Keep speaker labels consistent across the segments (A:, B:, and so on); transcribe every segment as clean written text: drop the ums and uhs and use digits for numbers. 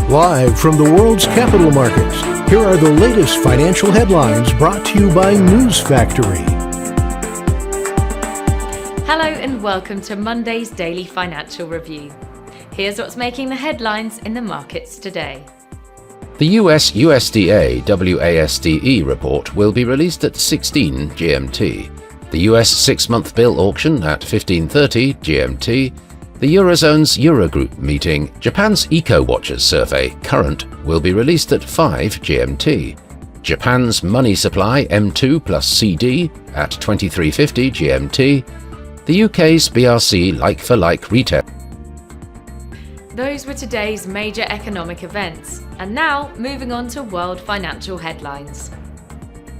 A: Live from the world's capital markets, here are the latest financial headlines brought to you by News Factory.
B: Hello and welcome to Monday's Daily Financial Review. Here's what's making the headlines in the markets today.
C: The US USDA WASDE report will be released at 16 GMT. The US 6-month bill auction at 15:30 GMT. The Eurozone's Eurogroup meeting, Japan's Eco-Watchers survey, Current, will be released at 5 GMT. Japan's money supply M2 plus CD at 23:50 GMT. The UK's BRC like-for-like retail.
B: Those were today's major economic events. And now, moving on to world financial headlines.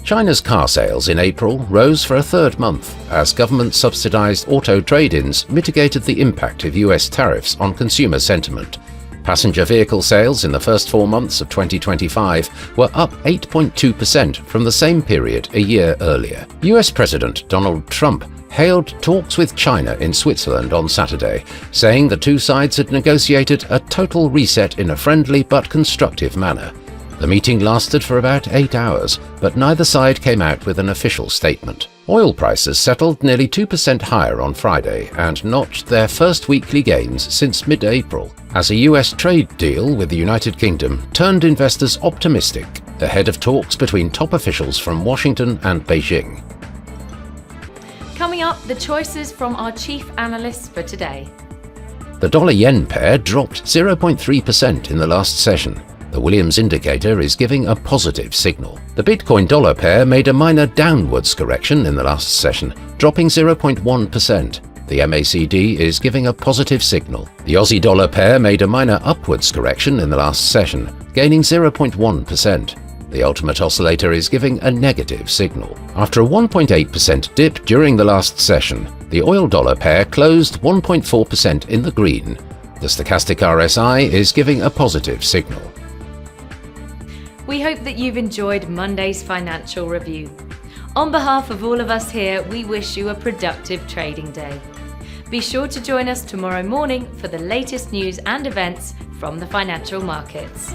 C: China's car sales in April rose for a third month as government-subsidized auto trade-ins mitigated the impact of US tariffs on consumer sentiment. Passenger vehicle sales in the first 4 months of 2025 were up 8.2% from the same period a year earlier. US President Donald Trump hailed talks with China in Switzerland on Saturday, saying the two sides had negotiated a total reset in a friendly but constructive manner. The meeting lasted for about 8 hours, but neither side came out with an official statement. Oil prices settled nearly 2% higher on Friday and notched their first weekly gains since mid-April, as a US trade deal with the United Kingdom turned investors optimistic ahead of talks between top officials from Washington and Beijing.
B: Coming up, the choices from our chief analysts for today.
C: The dollar-yen pair dropped 0.3% in the last session. The Williams indicator is giving a positive signal. The Bitcoin-dollar pair made a minor downwards correction in the last session, dropping 0.1%. The MACD is giving a positive signal. The Aussie-dollar pair made a minor upwards correction in the last session, gaining 0.1%. The ultimate oscillator is giving a negative signal. After a 1.8% dip during the last session, the oil-dollar pair closed 1.4% in the green. The stochastic RSI is giving a positive signal.
B: We hope that you've enjoyed Monday's financial review. On behalf of all of us here, we wish you a productive trading day. Be sure to join us tomorrow morning for the latest news and events from the financial markets.